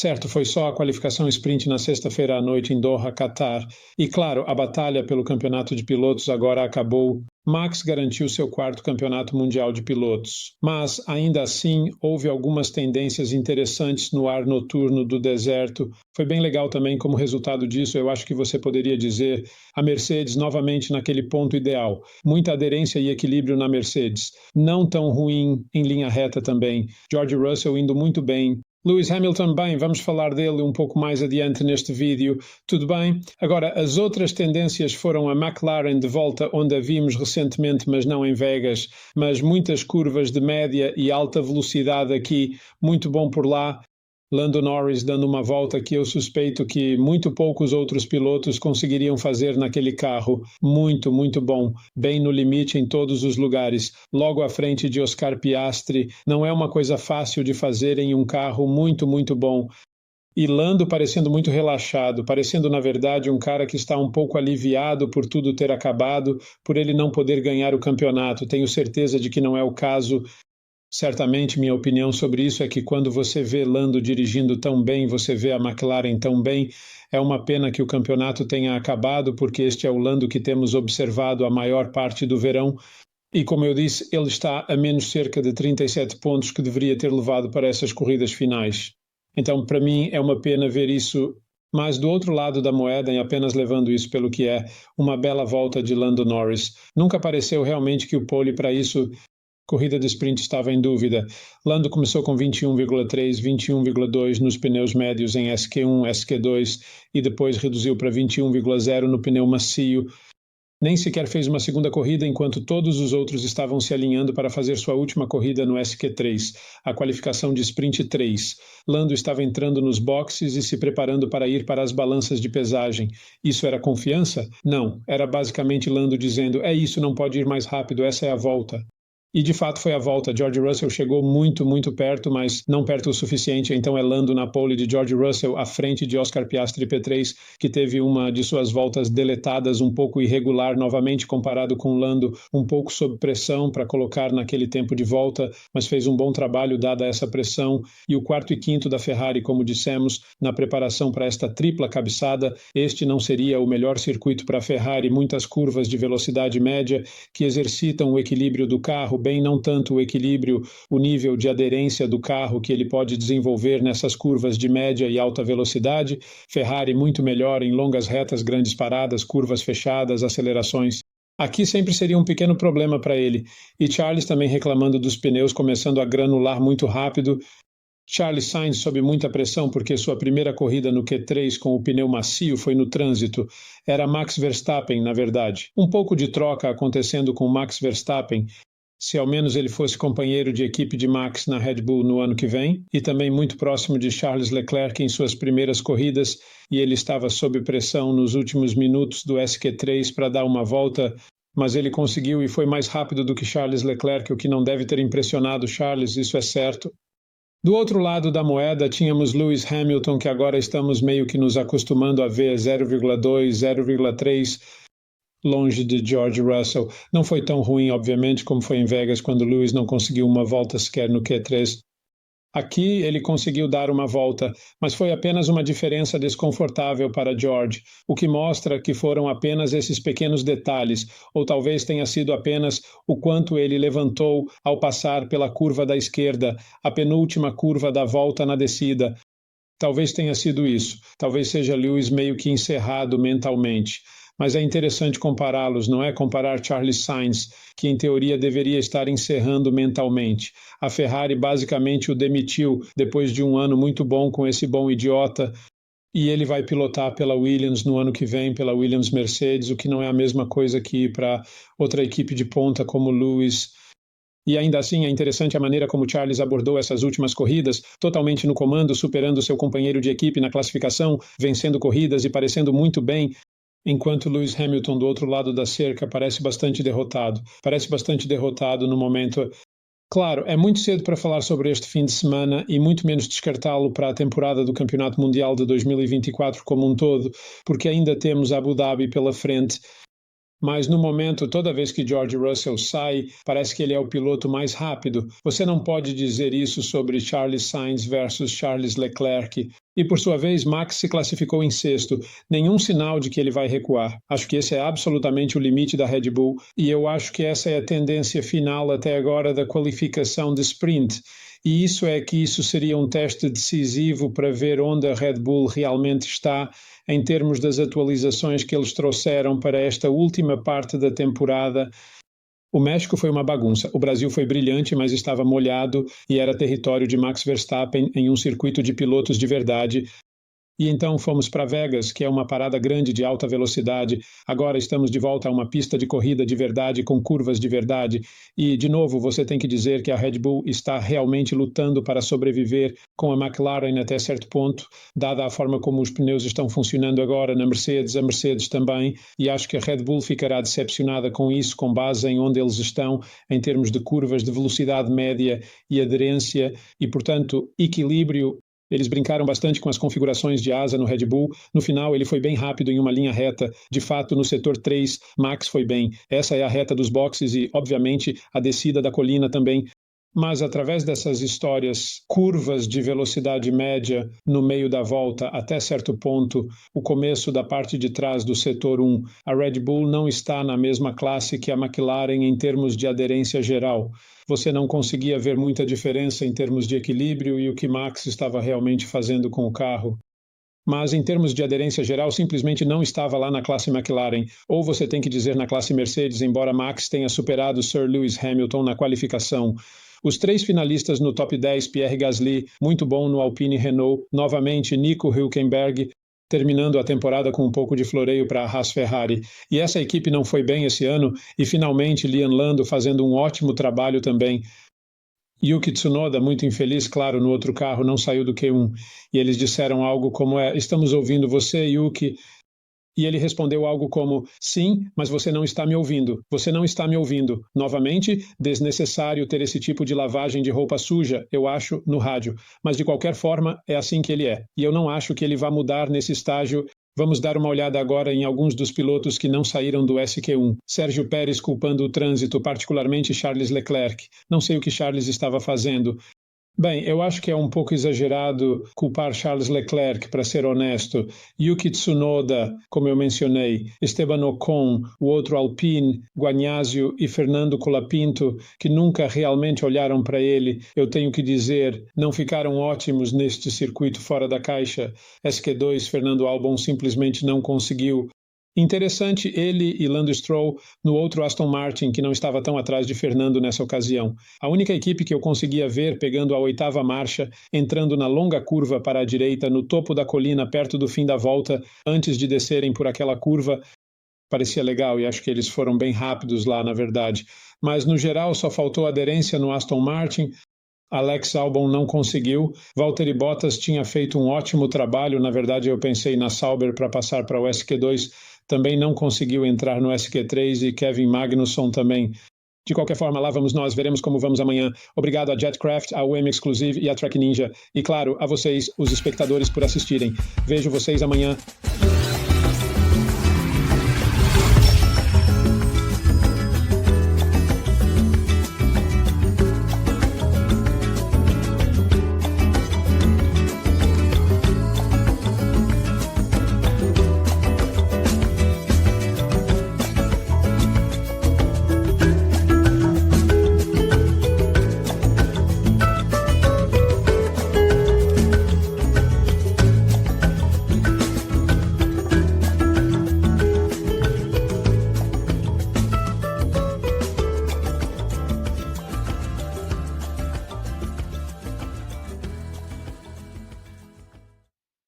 Certo, foi só a qualificação sprint na sexta-feira à noite em Doha, Qatar. E claro, a batalha pelo campeonato de pilotos agora acabou. Max garantiu seu quarto campeonato mundial de pilotos. Mas, ainda assim, houve algumas tendências interessantes no ar noturno do deserto. Foi bem legal também como resultado disso, eu acho que você poderia dizer, a Mercedes novamente naquele ponto ideal. Muita aderência e equilíbrio na Mercedes. Não tão ruim em linha reta também. George Russell indo muito bem. Lewis Hamilton, bem, vamos falar dele um pouco mais adiante neste vídeo, tudo bem? Agora, as outras tendências foram a McLaren de volta onde a vimos recentemente, mas não em Vegas, mas muitas curvas de média e alta velocidade aqui, muito bom por lá. Lando Norris dando uma volta que eu suspeito que muito poucos outros pilotos conseguiriam fazer naquele carro. Muito, muito bom. Bem no limite em todos os lugares. Logo à frente de Oscar Piastri. Não é uma coisa fácil de fazer em um carro muito, muito bom. E Lando parecendo muito relaxado, parecendo na verdade um cara que está um pouco aliviado por tudo ter acabado, por ele não poder ganhar o campeonato. Tenho certeza de que não é o caso. Certamente, minha opinião sobre isso é que quando você vê Lando dirigindo tão bem, você vê a McLaren tão bem, é uma pena que o campeonato tenha acabado, porque este é o Lando que temos observado a maior parte do verão. E como eu disse, ele está a menos cerca de 37 pontos que deveria ter levado para essas corridas finais. Então, para mim, é uma pena ver isso, mas do outro lado da moeda, e apenas levando isso pelo que é, uma bela volta de Lando Norris. Nunca pareceu realmente que o pole para isso... Corrida de sprint estava em dúvida. Lando começou com 21,3, 21,2 nos pneus médios em SQ1, SQ2 e depois reduziu para 21,0 no pneu macio. Nem sequer fez uma segunda corrida enquanto todos os outros estavam se alinhando para fazer sua última corrida no SQ3, a qualificação de sprint 3. Lando estava entrando nos boxes e se preparando para ir para as balanças de pesagem. Isso era confiança? Não. Era basicamente Lando dizendo, é isso, não pode ir mais rápido, essa é a volta. E de fato foi a volta. George Russell chegou muito, muito perto, mas não perto o suficiente. Então é Lando na pole de George Russell à frente de Oscar Piastri P3, que teve uma de suas voltas deletadas um pouco irregular novamente comparado com Lando, um pouco sob pressão para colocar naquele tempo de volta, mas fez um bom trabalho dada essa pressão. E o quarto e quinto da Ferrari, como dissemos, na preparação para esta tripla cabeçada, este não seria o melhor circuito para a Ferrari, muitas curvas de velocidade média que exercitam o equilíbrio do carro, bem não tanto o equilíbrio, o nível de aderência do carro que ele pode desenvolver nessas curvas de média e alta velocidade. Ferrari muito melhor em longas retas, grandes paradas, curvas fechadas, acelerações. Aqui sempre seria um pequeno problema para ele. E Charles também reclamando dos pneus começando a granular muito rápido. Charles Sainz sob muita pressão porque sua primeira corrida no Q3 com o pneu macio foi no trânsito. Era Max Verstappen, na verdade. Um pouco de troca acontecendo com Max Verstappen, se ao menos ele fosse companheiro de equipe de Max na Red Bull no ano que vem, e também muito próximo de Charles Leclerc em suas primeiras corridas, e ele estava sob pressão nos últimos minutos do SQ3 para dar uma volta, mas ele conseguiu e foi mais rápido do que Charles Leclerc, o que não deve ter impressionado Charles, isso é certo. Do outro lado da moeda, tínhamos Lewis Hamilton, que agora estamos meio que nos acostumando a ver 0,2, 0,3 longe de George Russell. Não foi tão ruim, obviamente, como foi em Vegas, quando Lewis não conseguiu uma volta sequer no Q3. Aqui ele conseguiu dar uma volta, mas foi apenas uma diferença desconfortável para George, o que mostra que foram apenas esses pequenos detalhes, ou talvez tenha sido apenas o quanto ele levantou ao passar pela curva da esquerda, a penúltima curva da volta na descida. Talvez tenha sido isso, talvez seja Lewis meio que encerrado mentalmente. Mas é interessante compará-los, não é? Comparar Charles Sainz, que em teoria deveria estar encerrando mentalmente. A Ferrari basicamente o demitiu depois de um ano muito bom com esse bom idiota, e ele vai pilotar pela Williams no ano que vem, pela Williams Mercedes, o que não é a mesma coisa que ir para outra equipe de ponta como Lewis. E ainda assim é interessante a maneira como Charles abordou essas últimas corridas, totalmente no comando, superando seu companheiro de equipe na classificação, vencendo corridas e parecendo muito bem, enquanto Lewis Hamilton do outro lado da cerca parece bastante derrotado no momento. Claro, é muito cedo para falar sobre este fim de semana e muito menos descartá-lo para a temporada do Campeonato Mundial de 2024 como um todo, porque ainda temos Abu Dhabi pela frente. Mas no momento, toda vez que George Russell sai, parece que ele é o piloto mais rápido. Você não pode dizer isso sobre Charles Sainz versus Charles Leclerc. E, por sua vez, Max se classificou em sexto. Nenhum sinal de que ele vai recuar. Acho que esse é absolutamente o limite da Red Bull e eu acho que essa é a tendência final até agora da qualificação de sprint. E isso seria um teste decisivo para ver onde a Red Bull realmente está em termos das atualizações que eles trouxeram para esta última parte da temporada. O México foi uma bagunça. O Brasil foi brilhante, mas estava molhado e era território de Max Verstappen em um circuito de pilotos de verdade. E então fomos para Vegas, que é uma parada grande de alta velocidade. Agora estamos de volta a uma pista de corrida de verdade, com curvas de verdade. E, de novo, você tem que dizer que a Red Bull está realmente lutando para sobreviver com a McLaren até certo ponto, dada a forma como os pneus estão funcionando agora na Mercedes, a Mercedes também. E acho que a Red Bull ficará decepcionada com isso, com base em onde eles estão, em termos de curvas de velocidade média e aderência. E, portanto, equilíbrio. Eles brincaram bastante com as configurações de asa no Red Bull. No final, ele foi bem rápido em uma linha reta. De fato, no setor 3, Max foi bem. Essa é a reta dos boxes e, obviamente, a descida da colina também. Mas, através dessas histórias, curvas de velocidade média no meio da volta, até certo ponto, o começo da parte de trás do setor 1, a Red Bull não está na mesma classe que a McLaren em termos de aderência geral. Você não conseguia ver muita diferença em termos de equilíbrio e o que Max estava realmente fazendo com o carro. Mas, em termos de aderência geral, simplesmente não estava lá na classe McLaren. Ou você tem que dizer na classe Mercedes, embora Max tenha superado Sir Lewis Hamilton na qualificação. Os 3 finalistas no top 10, Pierre Gasly, muito bom no Alpine Renault, novamente Nico Hülkenberg, terminando a temporada com um pouco de floreio para a Haas Ferrari. E essa equipe não foi bem esse ano, e finalmente Lian Lando fazendo um ótimo trabalho também. Yuki Tsunoda, muito infeliz, claro, no outro carro, não saiu do Q1. E eles disseram algo como, estamos ouvindo você, Yuki. E ele respondeu algo como, sim, mas você não está me ouvindo. Você não está me ouvindo. Novamente, desnecessário ter esse tipo de lavagem de roupa suja, eu acho, no rádio. Mas, de qualquer forma, é assim que ele é. E eu não acho que ele vá mudar nesse estágio. Vamos dar uma olhada agora em alguns dos pilotos que não saíram do SQ1. Sérgio Pérez culpando o trânsito, particularmente Charles Leclerc. Não sei o que Charles estava fazendo. Bem, eu acho que é um pouco exagerado culpar Charles Leclerc, para ser honesto. Yuki Tsunoda, como eu mencionei, Esteban Ocon, o outro Alpine, Guanásio e Fernando Colapinto, que nunca realmente olharam para ele, eu tenho que dizer, não ficaram ótimos neste circuito fora da caixa. SQ2, Fernando Albon simplesmente não conseguiu. Interessante ele e Lando Stroll no outro Aston Martin, que não estava tão atrás de Fernando nessa ocasião. A única equipe que eu conseguia ver pegando a 8ª marcha, entrando na longa curva para a direita, no topo da colina, perto do fim da volta, antes de descerem por aquela curva, parecia legal e acho que eles foram bem rápidos lá, na verdade. Mas, no geral, só faltou aderência no Aston Martin. Alex Albon não conseguiu. Valtteri Bottas tinha feito um ótimo trabalho. Na verdade, eu pensei na Sauber para passar para o SQ2. Também não conseguiu entrar no SQ3 e Kevin Magnussen também. De qualquer forma, lá vamos nós, veremos como vamos amanhã. Obrigado a Jetcraft, a UM Exclusive e a Track Ninja. E claro, a vocês, os espectadores, por assistirem. Vejo vocês amanhã.